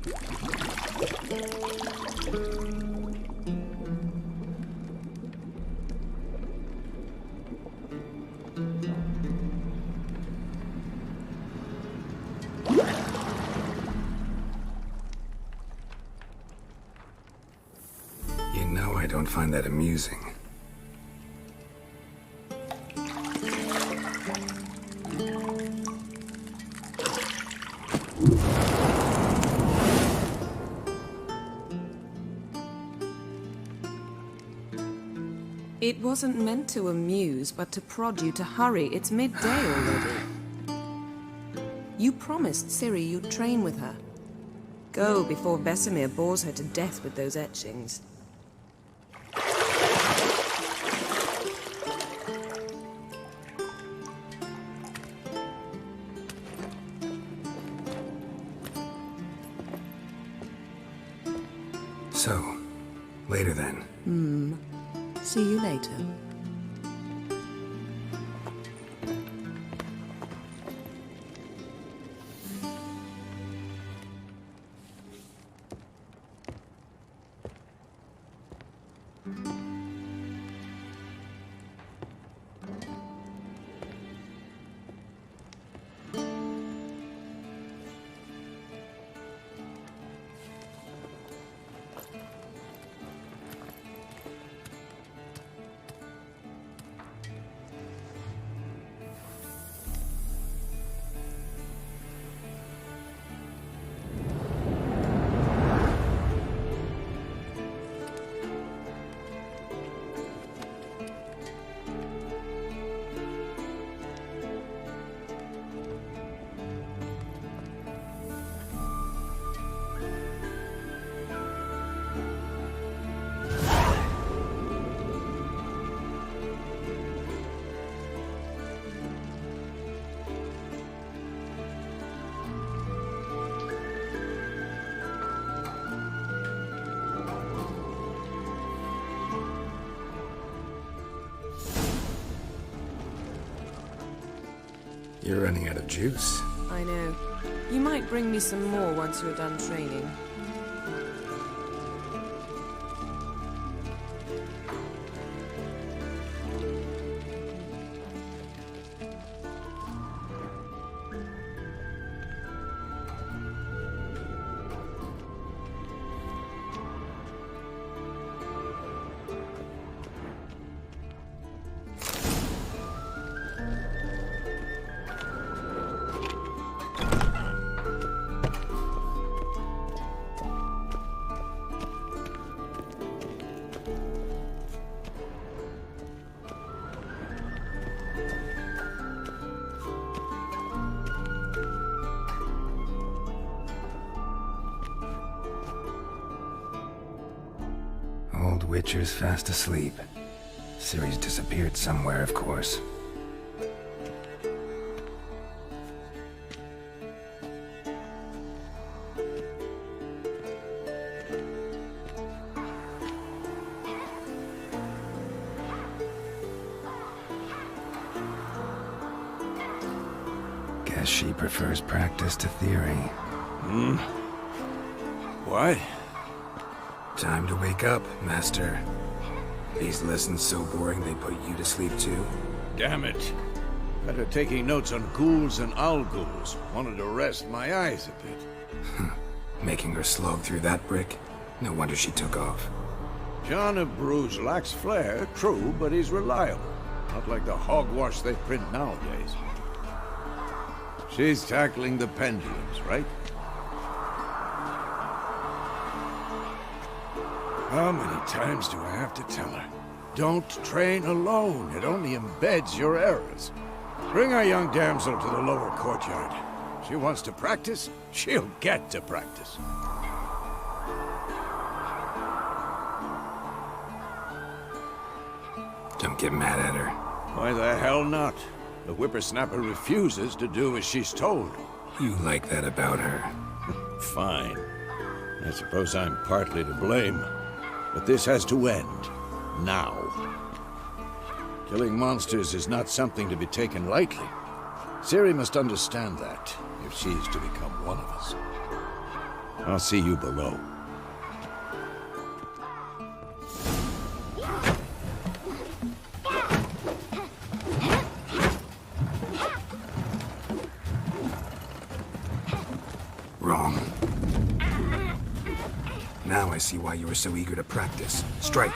You know I don't find that amusing. It wasn't meant to amuse, but to prod you to hurry. It's midday already. You promised Ciri you'd train with her. Go before Vesemir bores her to death with those etchings. So, later then. See you later. You're running out of juice. I know. You might bring me some more once you're done training. Old Witcher's fast asleep. Ciri's disappeared somewhere, of course. Guess she prefers practice to theory. What? Time to wake up, Master. These lessons so boring they put you to sleep too? Damn it. Better taking notes on ghouls and owl-ghouls. Wanted to rest my eyes a bit. Making her slog through that brick? No wonder she took off. John of Bruges lacks flair, true, but he's reliable. Not like the hogwash they print nowadays. She's tackling the pendulums, right? How many times do I have to tell her? Don't train alone. It only embeds your errors. Bring our young damsel to the lower courtyard. She wants to practice, she'll get to practice. Don't get mad at her. Why the hell not? The whippersnapper refuses to do as she's told. You like that about her. Fine. I suppose I'm partly to blame. But this has to end. Now. Killing monsters is not something to be taken lightly. Ciri must understand that, if she's to become one of us. I'll see you below. Wrong. Now I see why you were so eager to practice. Strike.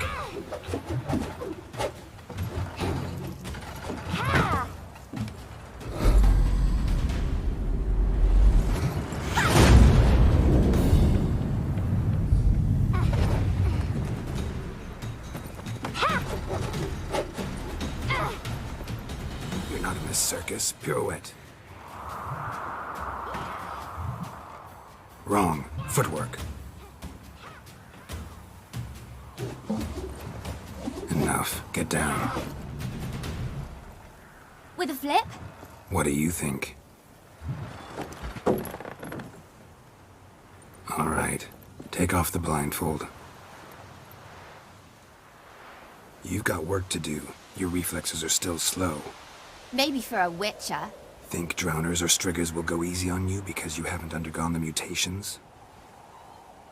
You're not in this circus. Pirouette. Wrong. Footwork. Enough. Get down. With a flip? What do you think? All right. Take off the blindfold. You've got work to do. Your reflexes are still slow. Maybe for a witcher. Think drowners or striggers will go easy on you because you haven't undergone the mutations?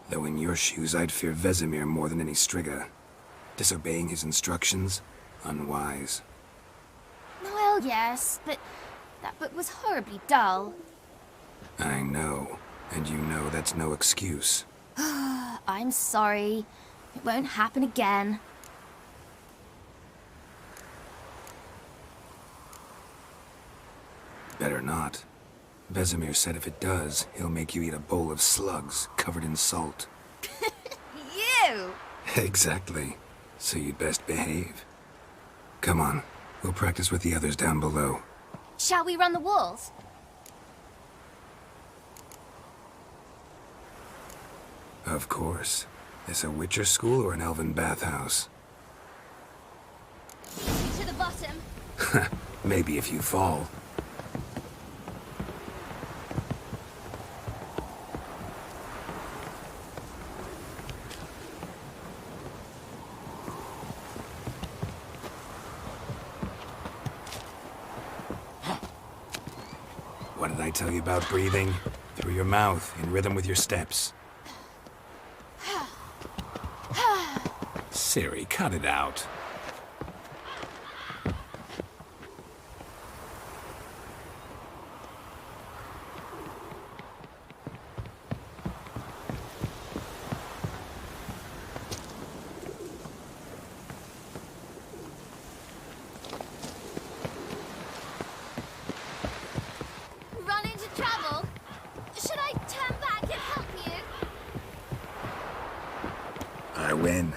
Though in your shoes, I'd fear Vesemir more than any strigger. Disobeying his instructions? Unwise. Well, yes, but that book was horribly dull. I know. And you know that's no excuse. I'm sorry. It won't happen again. Better not. Vesemir said if it does, he'll make you eat a bowl of slugs covered in salt. You! Exactly. So you'd best behave. Come on. We'll practice with the others down below. Shall we run the walls? Of course. This a Witcher school or an elven bathhouse? To the bottom. Maybe if you fall. What did I tell you about breathing? Through your mouth, in rhythm with your steps. Siri, cut it out. Run into trouble? Should I turn back and help you? I win.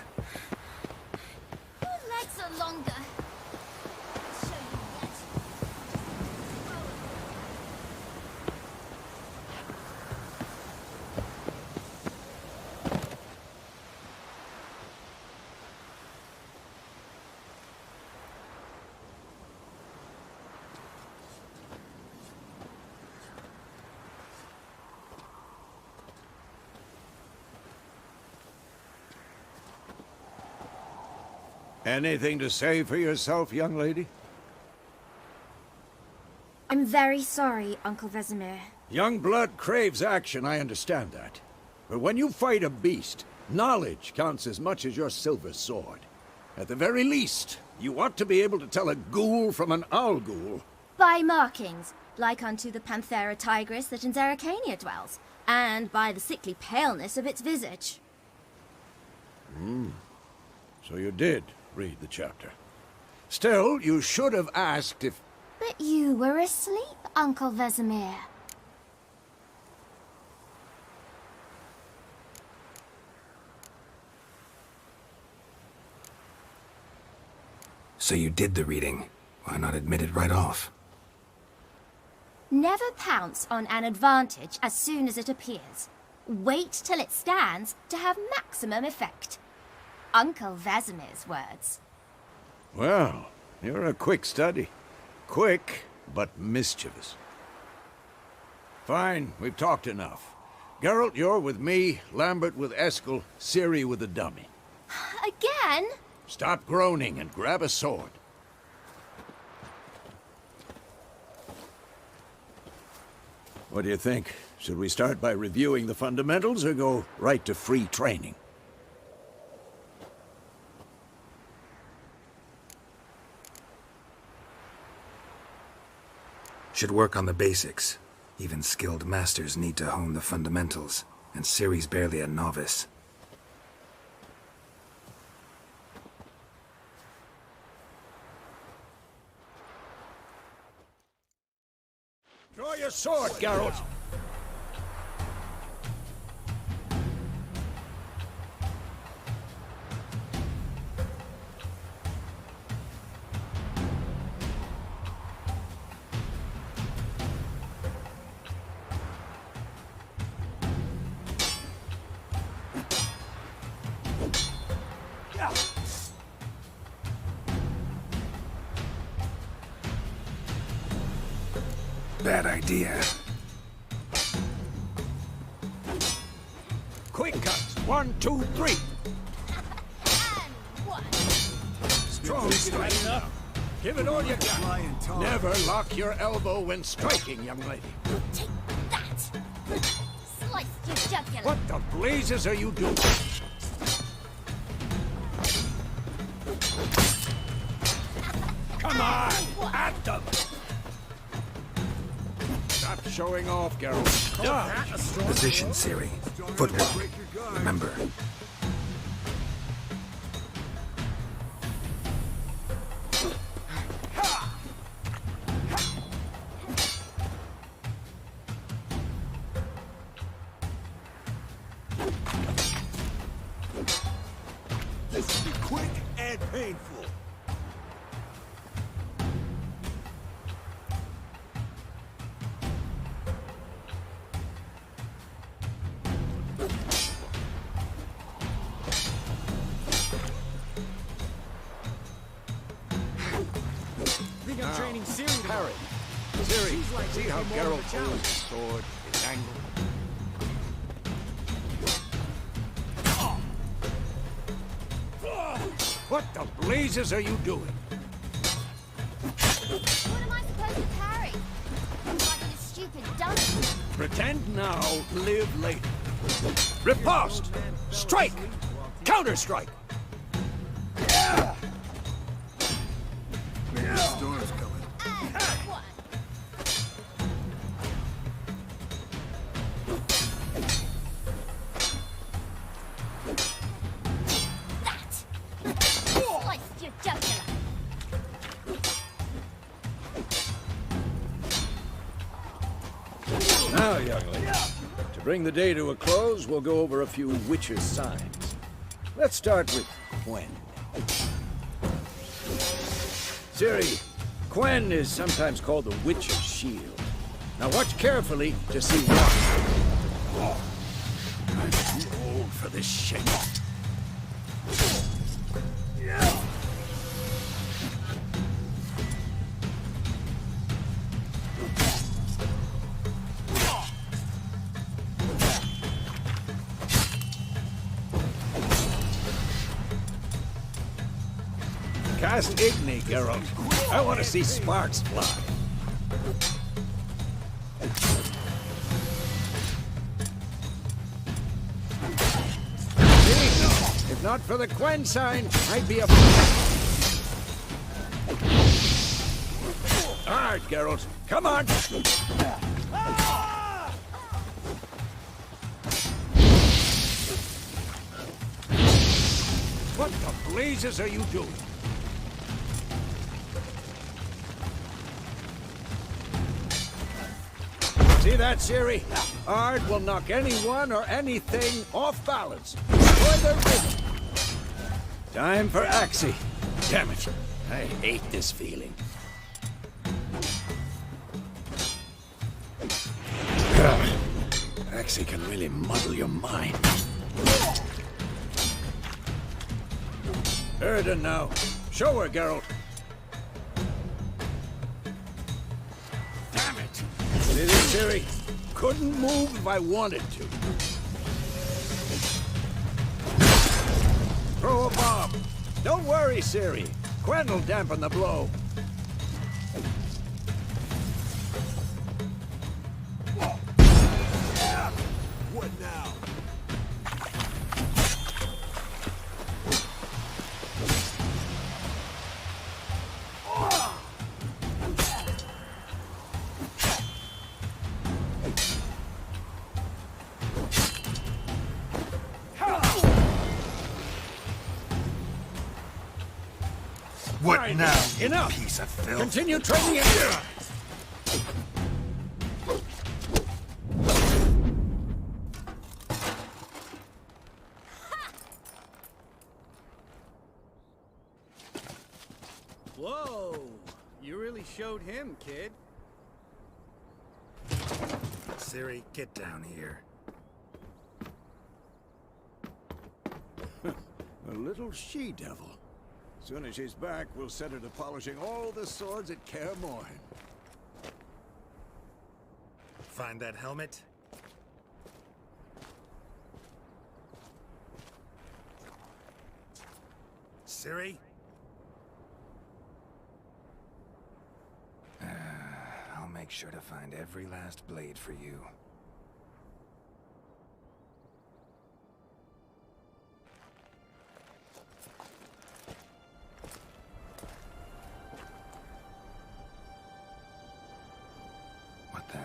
Your legs are longer. I'll show you yet. Anything to say for yourself, young lady? I'm very sorry, Uncle Vesemir. Young blood craves action, I understand that. But when you fight a beast, knowledge counts as much as your silver sword. At the very least, you ought to be able to tell a ghoul from an owl ghoul. By markings, like unto the Panthera tigris that in Zeracania dwells, and by the sickly paleness of its visage. So you did read the chapter. Still, you should have asked if... But you were asleep, Uncle Vesemir. So you did the reading. Why not admit it right off? Never pounce on an advantage as soon as it appears. Wait till it stands to have maximum effect. Uncle Vesemir's words. Well, you're a quick study. Quick, but mischievous. Fine, we've talked enough. Geralt, you're with me, Lambert with Eskel, Ciri with the dummy. Again? Stop groaning and grab a sword. What do you think? Should we start by reviewing the fundamentals or go right to free training? Should work on the basics. Even skilled masters need to hone the fundamentals, and Ciri's barely a novice. Draw your sword, Geralt! Bad idea. Quick cuts! 1, 2, 3! And one. Strong strike. Give it all you got. Never lock your elbow when striking, young lady. Take that! Sliced your jugular. What the blazes are you doing? Come on! At them! Stop showing off, Geralt. Dodge! Position, Ciri. Footwork. Remember. This will be quick and painful. Training Ciri Parry. Ciri, see how Geralt holds his sword, his angle? What the blazes are you doing? What am I supposed to parry? I'm like a stupid dummy. Pretend now, live later. Riposte! Strike! Counter-strike! Storm's coming. And one. That! Sliced your jugular. Now, young lady, to bring the day to a close, we'll go over a few witches' signs. Let's start with Quen. Ciri, Quen is sometimes called the Witch's Shield. Now watch carefully to see why. I'm too old for this shit. Cast Igni, Geralt. I want to see sparks fly. See? If not for the Quen sign, I'd be a... Hard, Geralt. Come on! What the blazes are you doing? See that, Ciri? Ard will knock anyone or anything off balance. For the rhythm. Time for Hace. Damn it. I hate this feeling. Hace can really muddle your mind. Erden now. Show her, Geralt. Damn it. See this, Ciri? Couldn't move if I wanted to. Throw a bomb. Don't worry, Ciri. Quen will dampen the blow. What now? What Right, now, you enough. piece of filth? Continue training it. Whoa! You really showed him, kid. Ciri, get down here. A little she-devil. Soon as she's back, we'll set her to polishing all the swords at Kaer Morhen. Find that helmet? Ciri? I'll make sure to find every last blade for you. What the?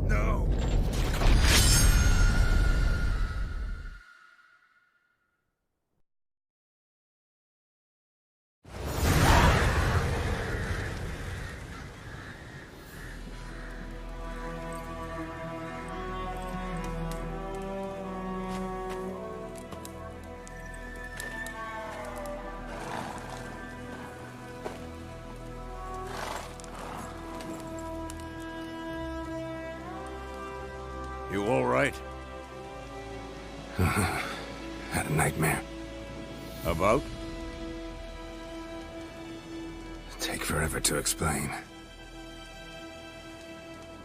No! You all right? Had a nightmare. About? Take forever to explain.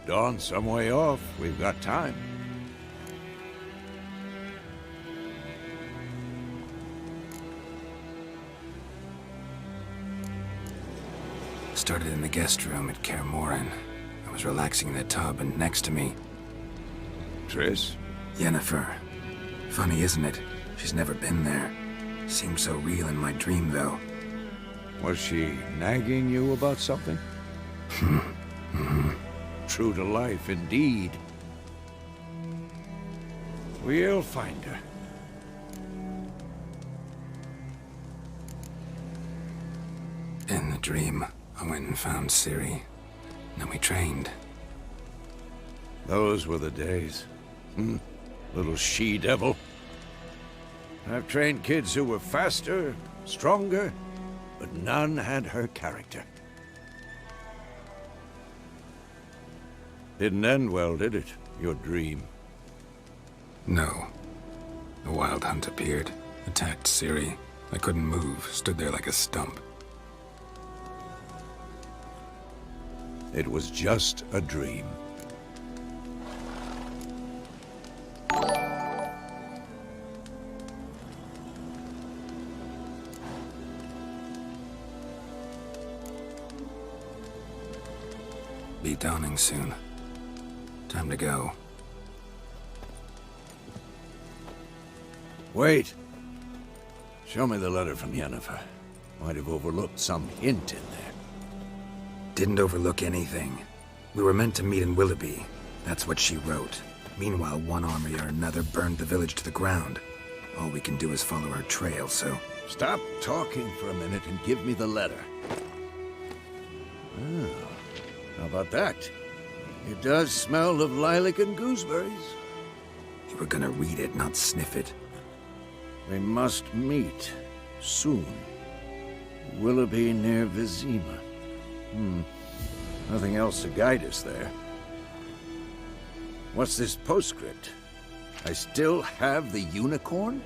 Dawn's some way off. We've got time. Started in the guest room at Kaer Morhen. I was relaxing in the tub, and next to me, Triss? Yennefer. Funny, isn't it? She's never been there. Seemed so real in my dream, though. Was she nagging you about something? True to life, indeed. We'll find her. In the dream, I went and found Ciri. Then we trained. Those were the days. Little she-devil. I've trained kids who were faster, stronger, but none had her character. Didn't end well, did it? Your dream? No. The Wild Hunt appeared, attacked Ciri. I couldn't move, stood there like a stump. It was just a dream. Be dawning soon. Time to go. Wait. Show me the letter from Yennefer. Might have overlooked some hint in there. Didn't overlook anything. We were meant to meet in Willoughby. That's what she wrote. Meanwhile, one army or another burned the village to the ground. All we can do is follow her trail, so... Stop talking for a minute and give me the letter. Oh, how about that? It does smell of lilac and gooseberries. You were gonna read it, not sniff it. We must meet soon. Willoughby near Vizima. Nothing else to guide us there. What's this postscript? I still have the unicorn?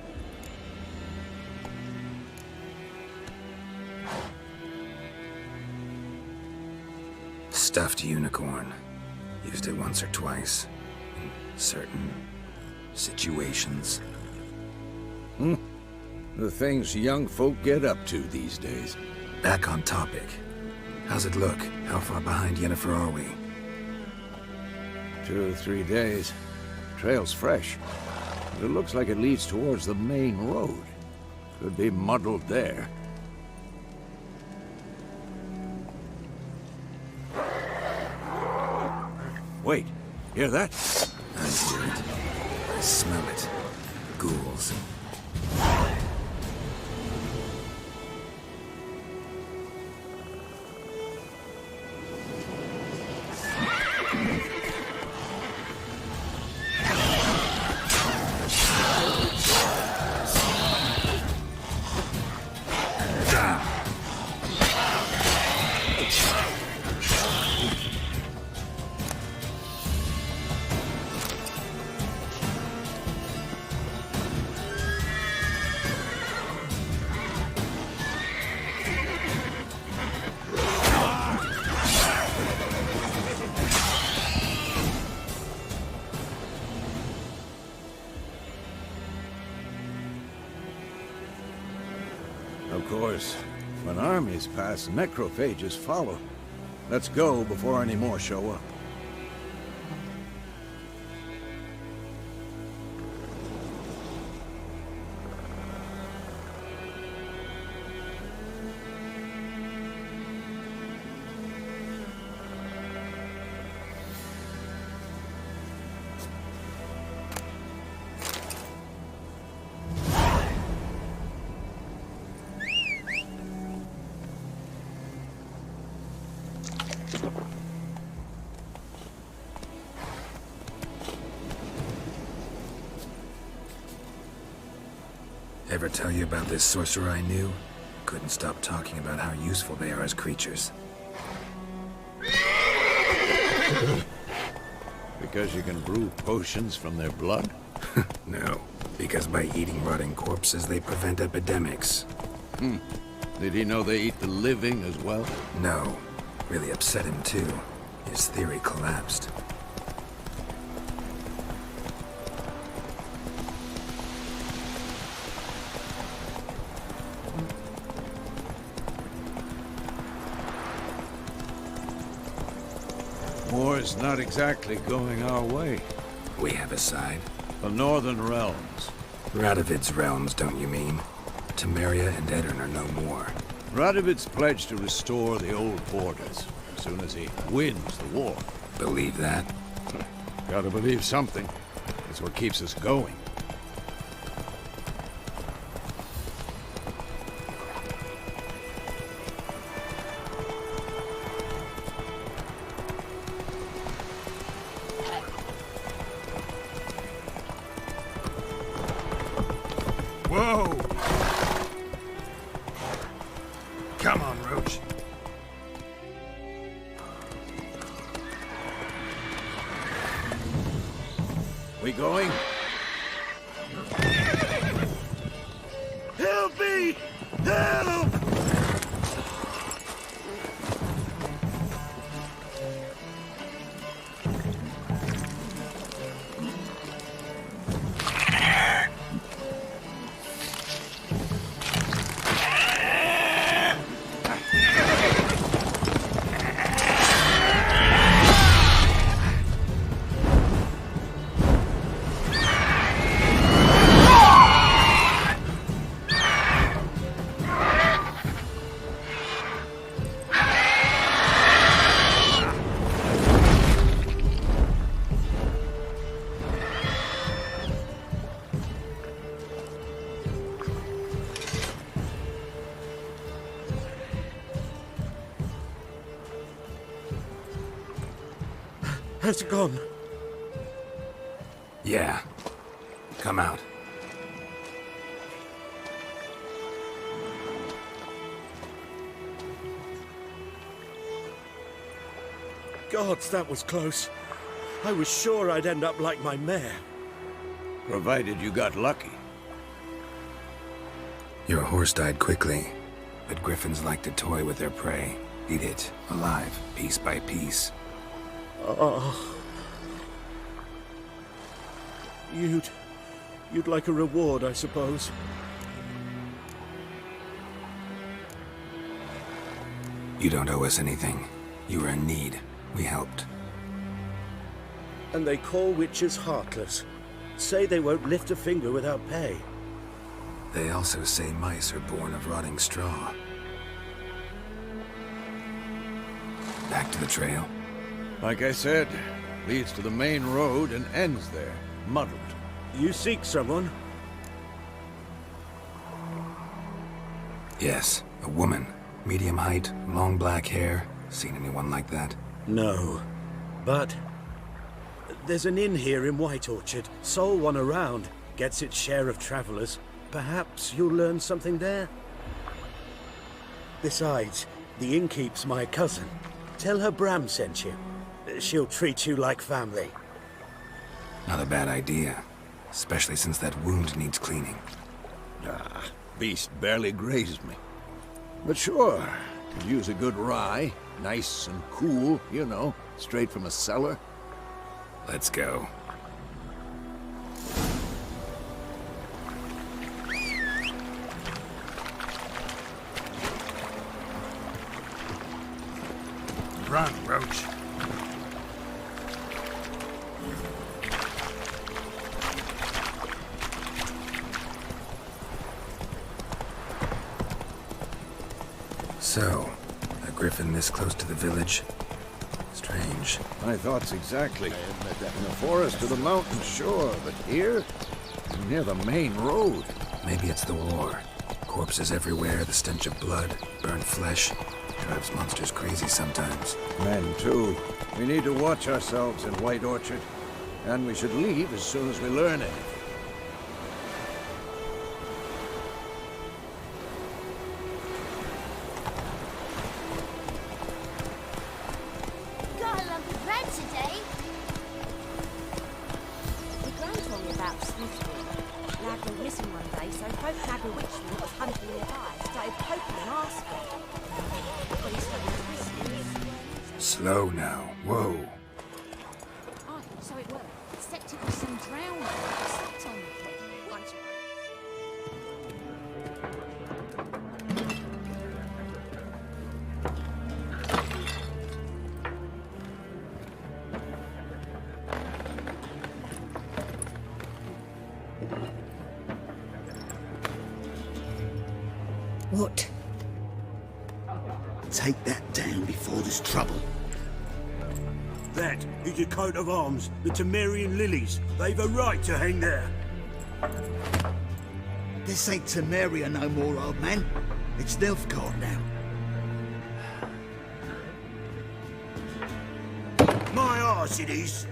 Stuffed unicorn. Used it once or twice. In certain situations. The things young folk get up to these days. Back on topic. How's it look? How far behind Yennefer are we? 2 or 3 days. Trail's fresh. But it looks like it leads towards the main road. Could be muddled there. Wait, hear that? I hear it. I smell it. Ghouls. Of course, when armies pass, necrophages follow. Let's go before any more show up. Ever tell you about this sorcerer I knew? Couldn't stop talking about how useful they are as creatures. Because you can brew potions from their blood? No, because by eating rotting corpses, they prevent epidemics. Did he know they eat the living as well? No, really upset him too. His theory collapsed. War's not exactly going our way. We have a side. The Northern Realms. Radovid's realms, don't you mean? Temeria and Edirn are no more. Radovid's pledged to restore the old borders as soon as he wins the war. Believe that? Gotta believe something. It's what keeps us going. Whoa! Come on, Roach. We going? Help me! Help! Has it gone? Yeah. Come out. gods, that was close. I was sure I'd end up like my mare. Provided you got lucky. Your horse died quickly, but griffins like to toy with their prey. Eat it, alive, piece by piece. Oh. You'd like a reward, I suppose. You don't owe us anything. You were in need. We helped. And they call witches heartless. Say they won't lift a finger without pay. They also say mice are born of rotting straw. Back to the trail? Like I said, leads to the main road and ends there, muddled. You seek someone? Yes, a woman. Medium height, long black hair. Seen anyone like that? No. But there's an inn here in White Orchard. Sole one around. Gets its share of travelers. Perhaps you'll learn something there? Besides, the innkeep's my cousin. Tell her Bram sent you. She'll treat you like family. Not a bad idea. Especially since that wound needs cleaning. Ah, beast barely grazed me. But sure, could use a good rye. Nice and cool, you know, straight from a cellar. Let's go. Run, Roach. So, a griffin this close to the village? Strange. My thoughts exactly. In the forest or the mountain, sure, but here? Near the main road. Maybe it's the war. Corpses everywhere, the stench of blood, burnt flesh. Drives monsters crazy sometimes. Men, too. We need to watch ourselves in White Orchard. And we should leave as soon as we learn anything. Got a lump of bread today. The Gran told me about Sleuthwood. Lad went missing one day, so folk had a witchman that was hunting nearby, started poking and asking. Well, he started twisting. Slow now. Whoa. Oh, so it worked. Except it was some drowning. Slept on the kid. Once What? Take that down before there's trouble. That is a coat of arms, the Temerian lilies. They've a right to hang there. This ain't Temeria no more, old man. It's Nilfgaard now. My arse it is.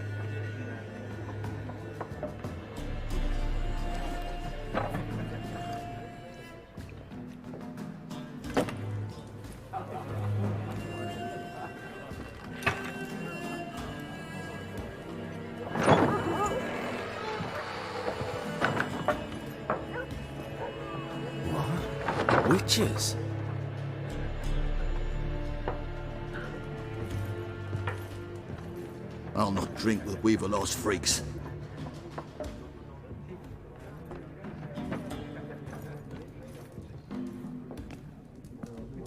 Witches? I'll not drink with Weaver-lost freaks.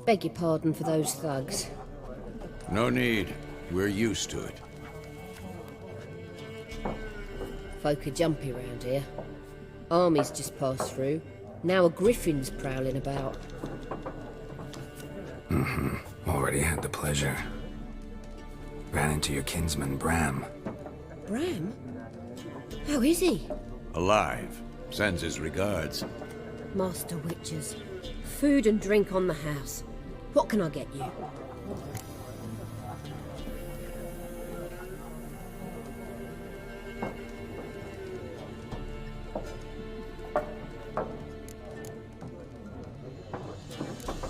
Beg your pardon for those thugs. No need. We're used to it. Folk are jumpy round here. Armies just passed through. Now a griffin's prowling about. Already had the pleasure. Ran into your kinsman, Bram. Bram? How is he? Alive. Sends his regards. Master Witches. Food and drink on the house. What can I get you?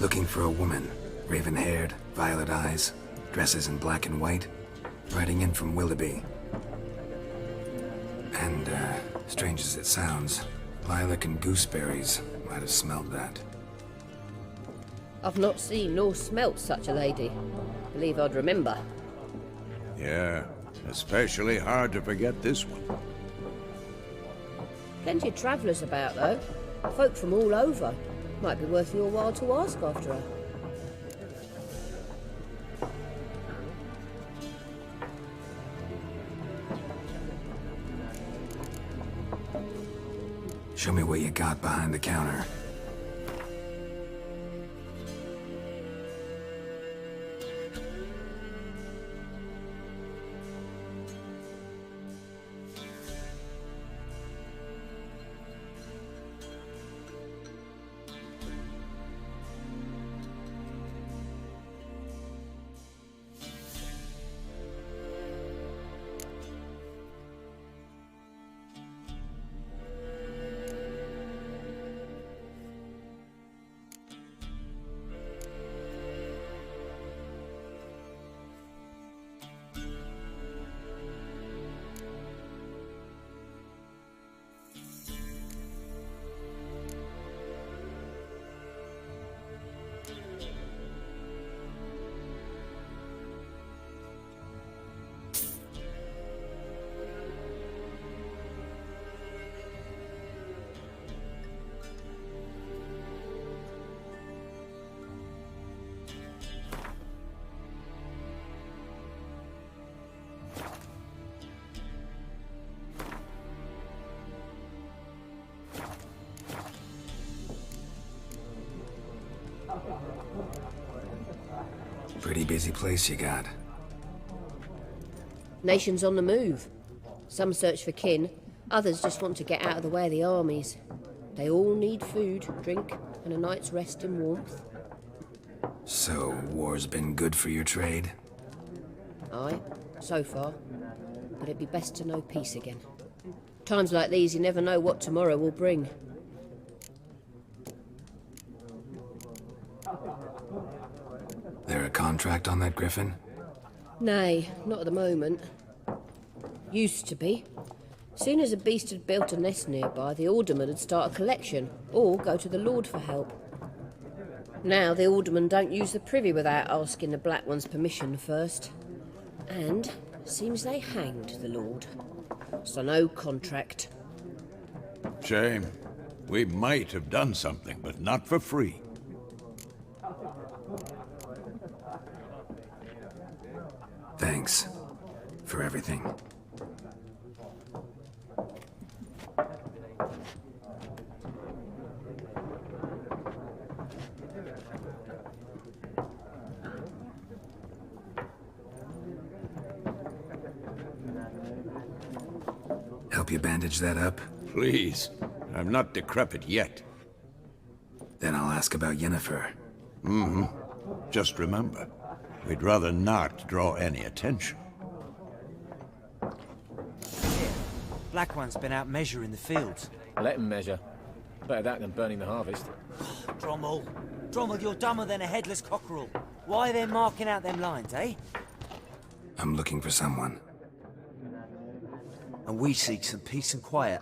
Looking for a woman. Raven-haired, violet eyes, dresses in black and white. Writing in from Willoughby. And, strange as it sounds, lilac and gooseberries might have smelled that. I've not seen nor smelt such a lady. Believe I'd remember. Yeah, especially hard to forget this one. Plenty of travellers about, though. Folk from all over. Might be worth your while to ask after her. Show me what you got behind the counter. Pretty busy place you got. Nations on the move. Some search for kin, others just want to get out of the way of the armies. They all need food, drink, and a night's rest in warmth. So, war's been good for your trade? Aye, so far. But it'd be best to know peace again. Times like these, you never know what tomorrow will bring. There a contract on that griffin? Nay, not at the moment. Used to be. Soon as a beast had built a nest nearby, the alderman would start a collection, or go to the Lord for help. Now the aldermen don't use the privy without asking the Black One's permission first. And seems they hanged the Lord. So no contract. Shame. We might have done something, but not for free. Thanks for everything. Help you bandage that up? Please. I'm not decrepit yet. Then I'll ask about Yennefer. Mm-hmm. Just remember, we'd rather not draw any attention. Black One's been out measuring the fields. Let him measure. Better that than burning the harvest. Drommel. Drommel, you're dumber than a headless cockerel. Why are they marking out them lines, eh? I'm looking for someone. And we seek some peace and quiet.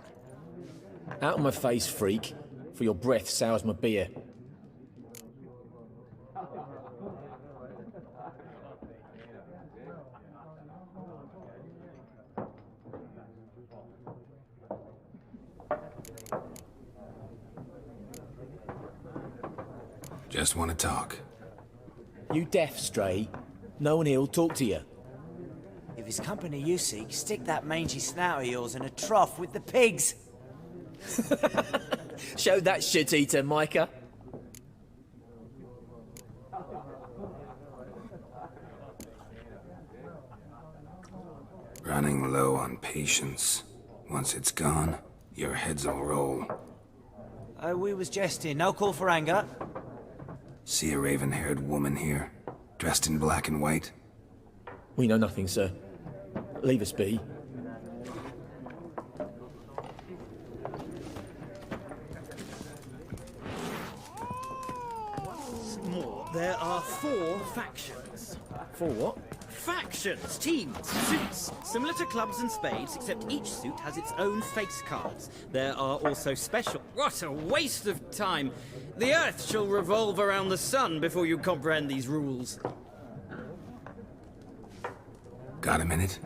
Out of my face, freak. For your breath sours my beer. Just want to talk. You deaf, Stray? No one here'll talk to you. If it's company you seek, stick that mangy snout of yours in a trough with the pigs. Show that shit-eater, Micah. Running low on patience. Once it's gone, your heads'll roll. Oh, we was jesting. No call for anger. See a raven-haired woman here, dressed in black and white? We know nothing, sir. Leave us be. More. There are 4 factions. 4 what? factions, teams, suits. Similar to clubs and spades, except each suit has its own face cards. There are also special... What a waste of time! The Earth shall revolve around the sun before you comprehend these rules. Got a minute?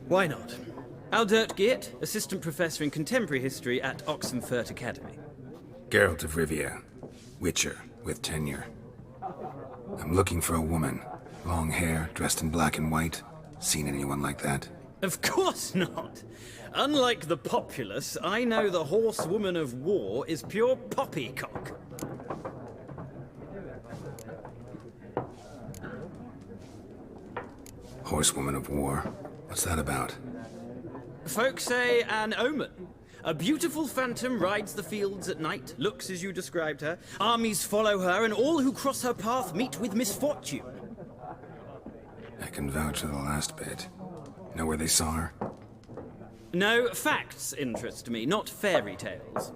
Why not? Aldert Geert, Assistant Professor in Contemporary History at Oxenfurt Academy. Geralt de Rivia, Witcher, with tenure. I'm looking for a woman. Long hair, dressed in black and white. Seen anyone like that? Of course not! Unlike the populace, I know the horsewoman of war is pure poppycock. Horsewoman of war? What's that about? Folk say an omen. A beautiful phantom rides the fields at night, looks as you described her. Armies follow her, and all who cross her path meet with misfortune. I can vouch for the last bit. Know where they saw her? No, facts interest me, not fairy tales.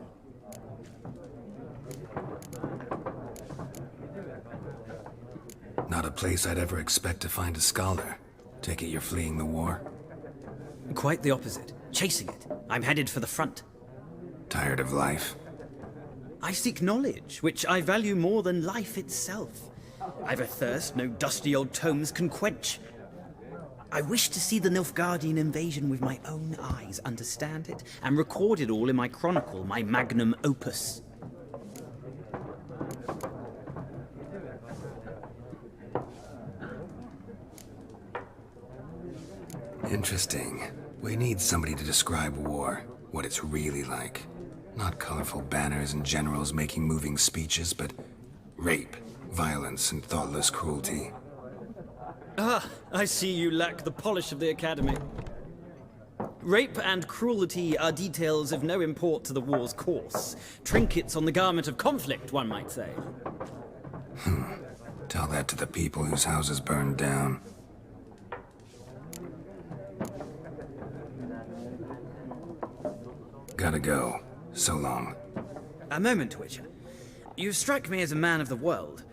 Not a place I'd ever expect to find a scholar. Take it you're fleeing the war? Quite the opposite. Chasing it. I'm headed for the front. Tired of life? I seek knowledge, which I value more than life itself. I've a thirst no dusty old tomes can quench. I wish to see the Nilfgaardian invasion with my own eyes, understand it, and record it all in my chronicle, my magnum opus. Interesting. We need somebody to describe war, what it's really like. Not colorful banners and generals making moving speeches, but rape, violence, and thoughtless cruelty. Ah, I see you lack the polish of the Academy. Rape and cruelty are details of no import to the war's course. Trinkets on the garment of conflict, one might say. Tell that to the people whose houses burned down. Gotta go. So long. A moment, Witcher. You strike me as a man of the world.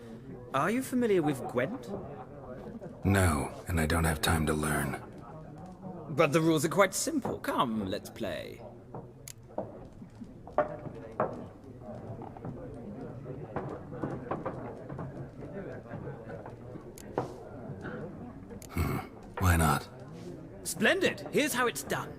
Are you familiar with Gwent? No, and I don't have time to learn. But the rules are quite simple. Come, let's play. Why not? Splendid! Here's how it's done.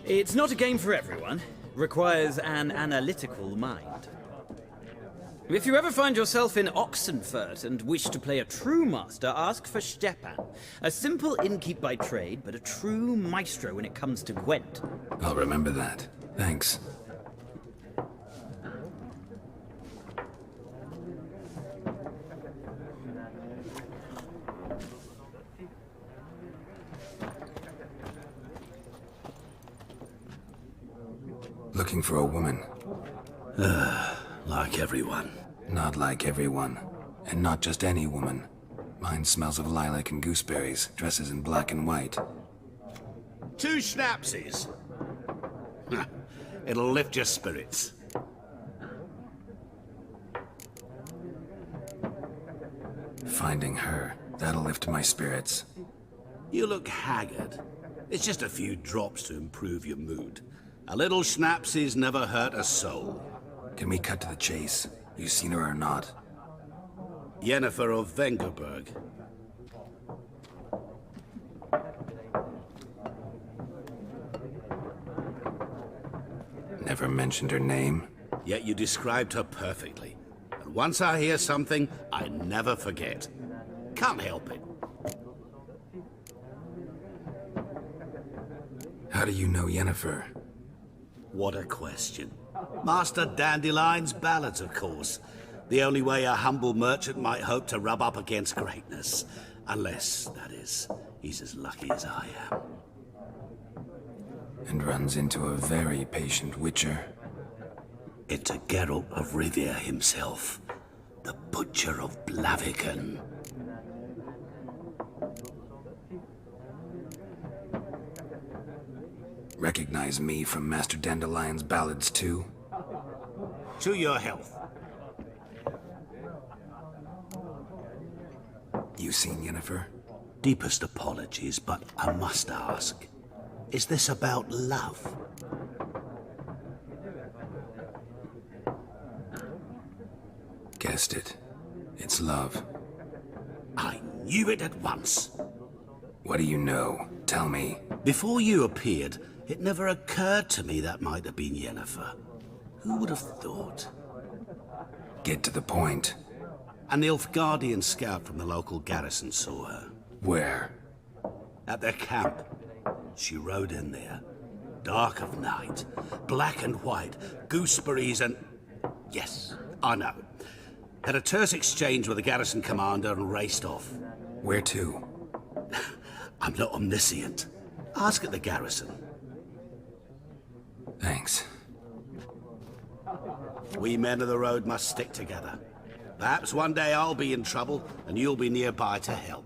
It's not a game for everyone. Requires an analytical mind. If you ever find yourself in Oxenfurt and wish to play a true master, ask for Stepan. A simple innkeep by trade, but a true maestro when it comes to Gwent. I'll remember that. Thanks. Looking for a woman. Like everyone. Not like everyone. And not just any woman. Mine smells of lilac and gooseberries, dresses in black and white. 2 schnapsies. It'll lift your spirits. Finding her, that'll lift my spirits. You look haggard. It's just a few drops to improve your mood. A little schnapsies never hurt a soul. Can we cut to the chase? You seen her or not? Yennefer of Vengerberg. Never mentioned her name. Yet you described her perfectly. And once I hear something, I never forget. Can't help it. How do you know Yennefer? What a question. Master Dandelion's ballads, of course. The only way a humble merchant might hope to rub up against greatness. Unless, that is, he's as lucky as I am. And runs into a very patient witcher. Into Geralt of Rivia himself. The Butcher of Blaviken. Recognize me from Master Dandelion's ballads, too? To your health. You seen Yennefer? Deepest apologies, but I must ask. Is this about love? Guessed it. It's love. I knew it at once. What do you know? Tell me. Before you appeared, it never occurred to me that might have been Yennefer. Who would have thought? Get to the point. A Nilfgaardian scout from the local garrison saw her. Where? At their camp. She rode in there. Dark of night. Black and white. Gooseberries and... Yes, I know. Had a terse exchange with the garrison commander and raced off. Where to? I'm not omniscient. Ask at the garrison. Thanks. We men of the road must stick together. Perhaps one day I'll be in trouble and you'll be nearby to help.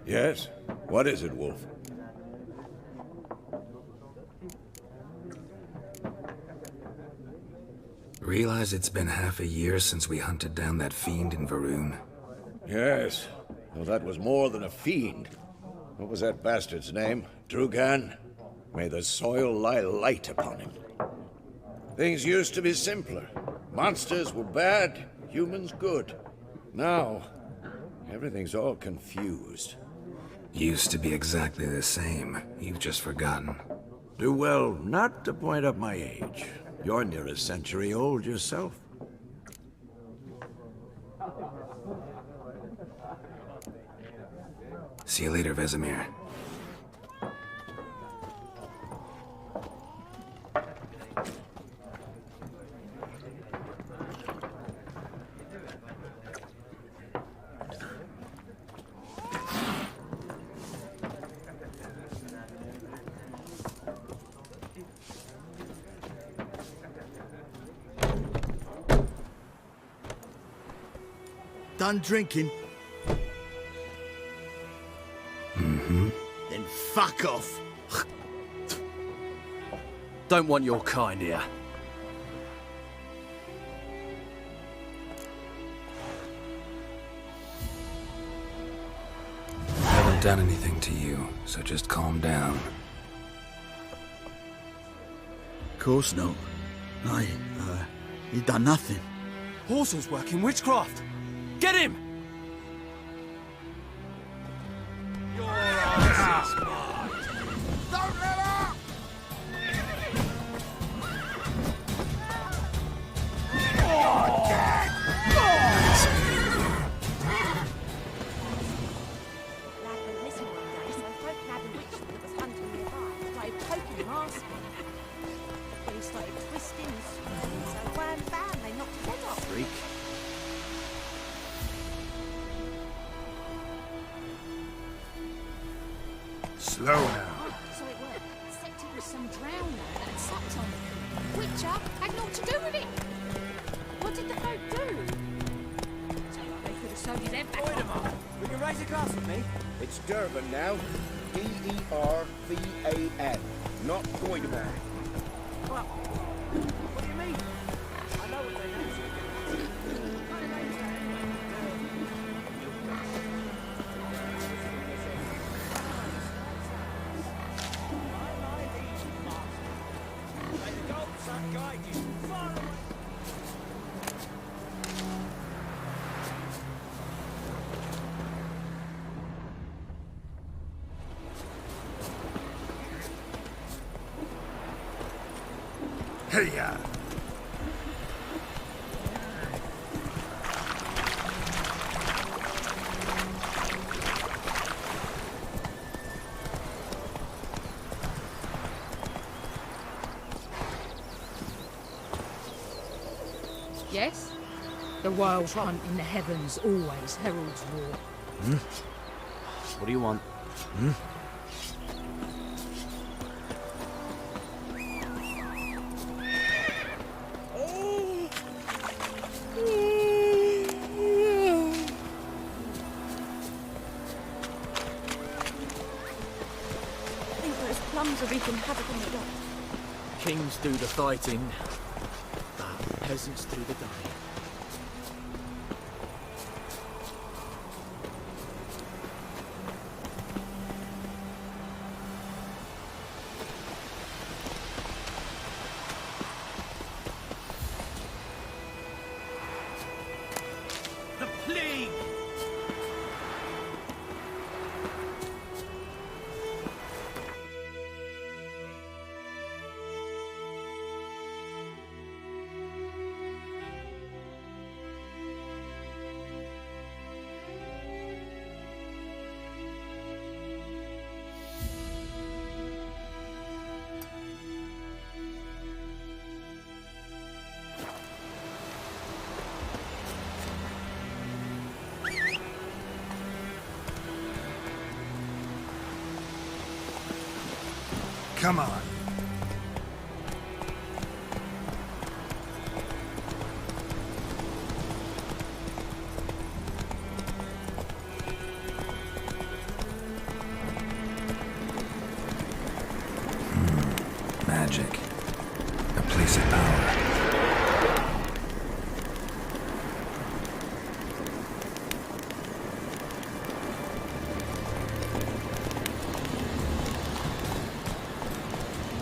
Yes? What is it, Wolf? Realize it's been half a year since we hunted down that fiend in Varun? Yes. Well, that was more than a fiend. What was that bastard's name? Drugan? May the soil lie light upon him. Things used to be simpler. Monsters were bad, humans good. Now, everything's all confused. Used to be exactly the same. You've just forgotten. Do well not to point up my age. You're near a century old yourself. See you later, Vesemir. Done drinking? Mm-hmm. Then fuck off. Don't want your kind here. I haven't done anything to you, so just calm down. Of course not. No, you done nothing. Horsel's working witchcraft. Get him! Don't let up! Lad went missing one day, so folk had a witchman that was hunting nearby. Started poking him, asking. When he started twisting and swinging, so wham bam, they knocked his head off. Freak. Slow now. So it worked. Except it was some drowner that had sucked on it. Witcher had naught to do with it. What did the folk do? So they could have sewed his head back on. We can raise a glass with me. It's Durban now. D-E-R-V-A-N. Not Goideman. What? What do you mean? I know what they mean. Hey-ya! Yes? The wild hunt in the heavens always heralds war. What do you want? I think those plums are wreaking havoc on the dock. Kings do the fighting, but peasants do the dying. The plague! Come on. magic. A place of power.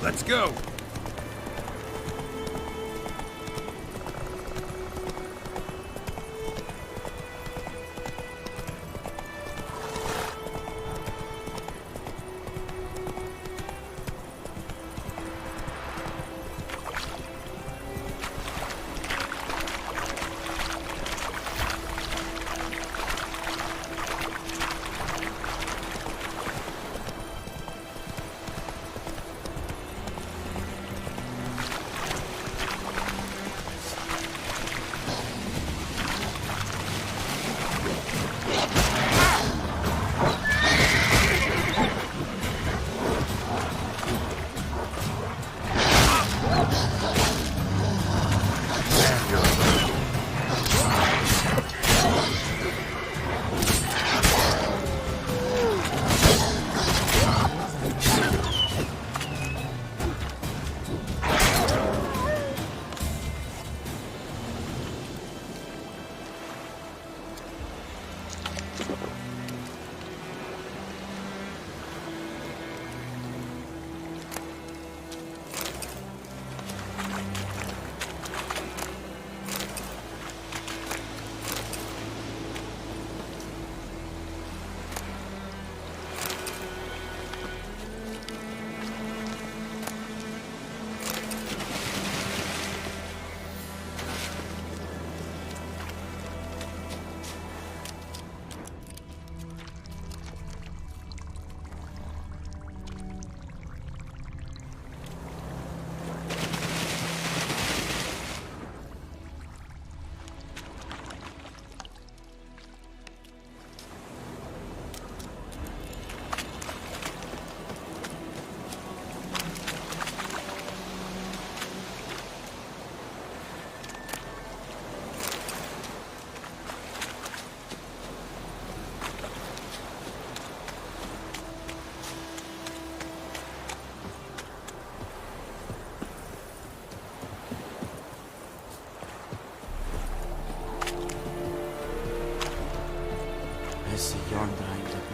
Let's go!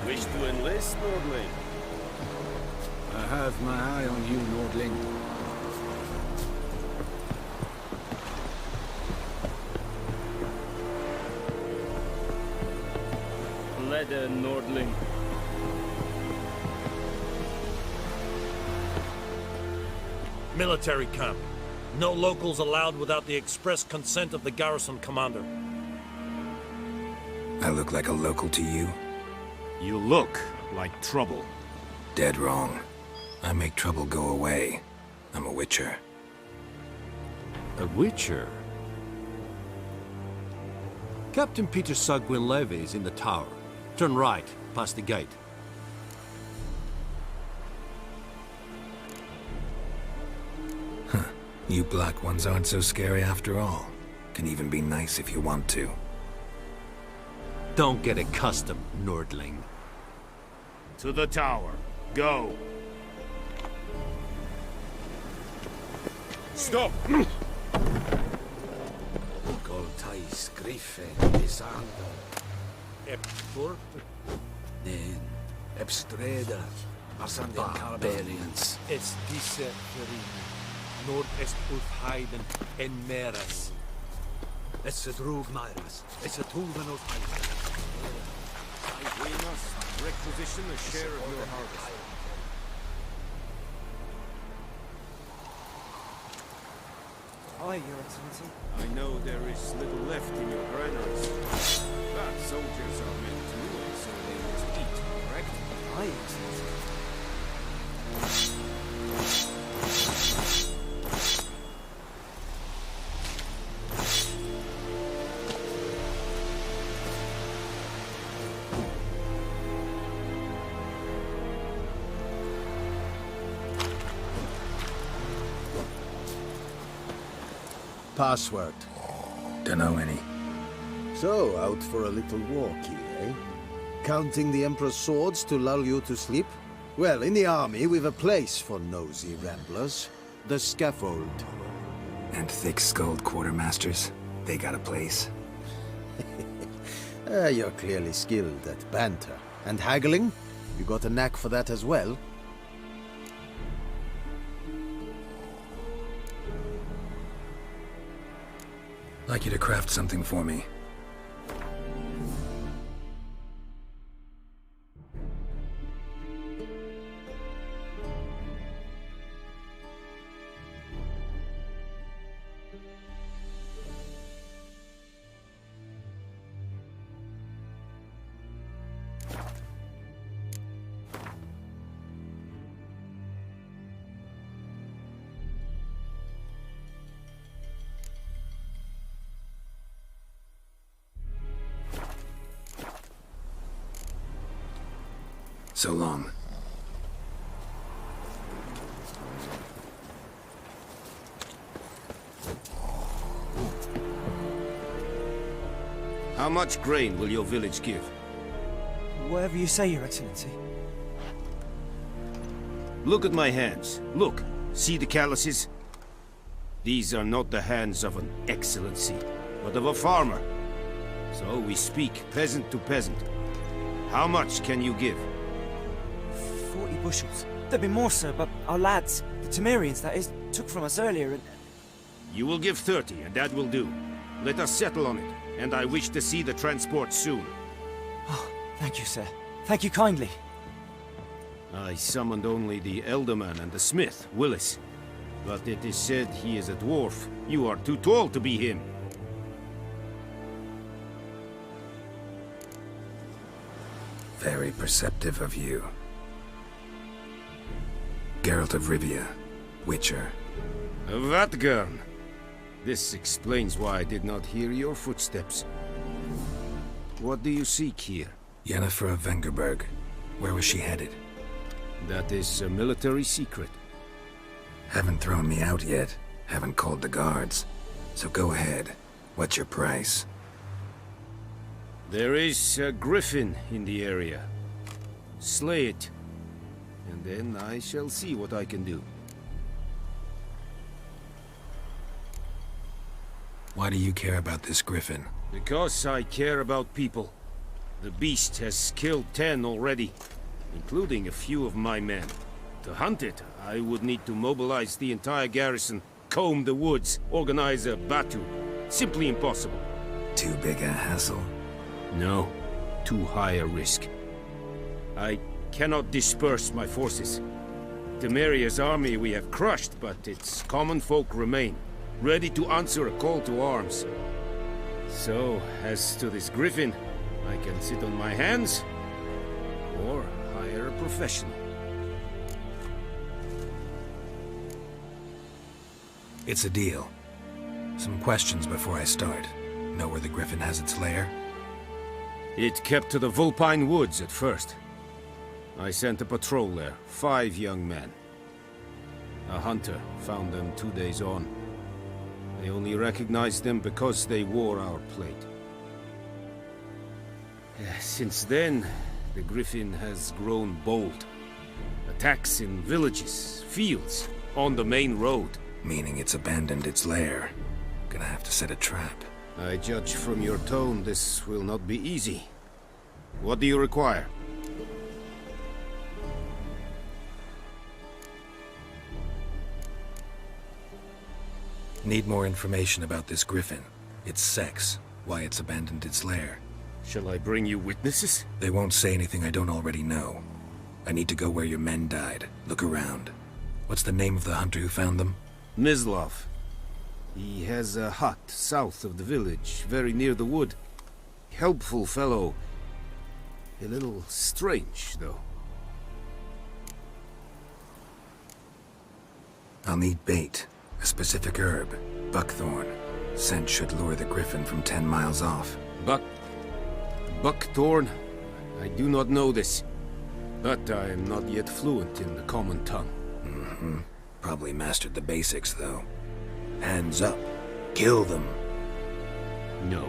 Wish to enlist, Nordling? I have my eye on you, Nordling. Leather, Nordling. Military camp. No locals allowed without the express consent of the garrison commander. I look like a local to you? You look like trouble. Dead wrong. I make trouble go away. I'm a witcher. A witcher? Captain Peter Sugwin Levy is in the tower. Turn right, past the gate. Huh. You black ones aren't so scary after all. Can even be nice if you want to. Don't get accustomed, Nordling. To the tower. Go. Stop! Goltais griffe disando. Eptor? Nen. Ebstreda. Barbarians. Es diese Verine. Nord est Ulfheiden en Meras. Es a drug myras. Es a tuven of Heiden. We must requisition a share of your harvest. Aye, Your Excellency. I know there is little left in your granaries. But soldiers are meant to live, so they must eat, correct? Aye, Excellency. Password. Dunno any. So, out for a little walkie, eh? Counting the Emperor's swords to lull you to sleep? Well, in the army, we've a place for nosy ramblers. the scaffold. And thick-skulled quartermasters, they got a place. You're clearly skilled at banter. And haggling? You got a knack for that as well? Like you to craft something for me. So long. How much grain will your village give? Whatever you say, Your Excellency. Look at my hands. Look. See the calluses? These are not the hands of an excellency, but of a farmer. So we speak peasant to peasant. How much can you give? 40 bushels. There'd be more, sir, but our lads, the Temerians, that is, took from us earlier and... You will give 30, and that will do. Let us settle on it, and I wish to see the transport soon. Oh, thank you, sir. Thank you kindly. I summoned only the Elderman and the smith, Willis. But it is said he is a dwarf. You are too tall to be him. Very perceptive of you. Geralt of Rivia, Witcher. Vatgern. This explains why I did not hear your footsteps. What do you seek here? Yennefer of Vengerberg. Where was she headed? That is a military secret. Haven't thrown me out yet. Haven't called the guards. So go ahead. What's your price? There is a griffin in the area. Slay it. And then I shall see what I can do. Why do you care about this griffin? Because I care about people. The beast has killed 10 already, including a few of my men. To hunt it, I would need to mobilize the entire garrison, comb the woods, organize a batu. Simply impossible. Too big a hassle? No, too high a risk. I cannot disperse my forces. Temeria's army we have crushed, but its common folk remain, ready to answer a call to arms. So, as to this griffin, I can sit on my hands, or hire a professional. It's a deal. Some questions before I start. Know where the griffin has its lair? It kept to the Vulpine Woods at first. I sent a patrol there, 5 young men. A hunter found them 2 days on. I only recognized them because they wore our plate. Since then, the griffin has grown bold. Attacks in villages, fields, on the main road. Meaning it's abandoned its lair. Gonna have to set a trap. I judge from your tone this will not be easy. What do you require? Need more information about this griffin. Its sex, why it's abandoned its lair. Shall I bring you witnesses? They won't say anything I don't already know. I need to go where your men died. Look around. What's the name of the hunter who found them? Mislav. He has a hut south of the village, very near the wood. Helpful fellow. A little strange, though. I'll need bait. A specific herb. Buckthorn. Scent should lure the griffin from 10 miles off. Buckthorn? I do not know this. But I am not yet fluent in the common tongue. Mm-hmm. Probably mastered the basics, though. Hands up. Kill them. No.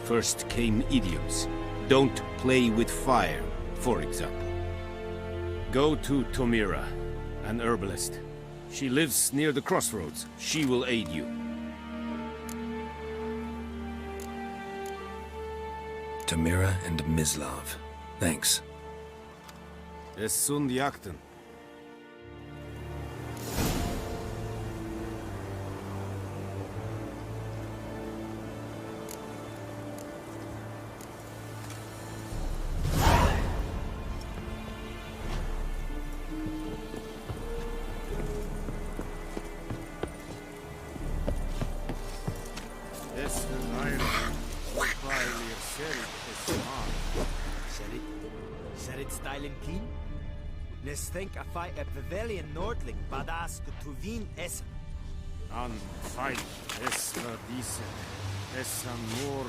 First came idioms. Don't play with fire, for example. Go to Tomira, an herbalist. She lives near the crossroads. She will aid you. Tamira and Mislav. Thanks. Es sunt jakten. Nes think a fight a pavilion nordling badass tuvin es An fight es dice es amor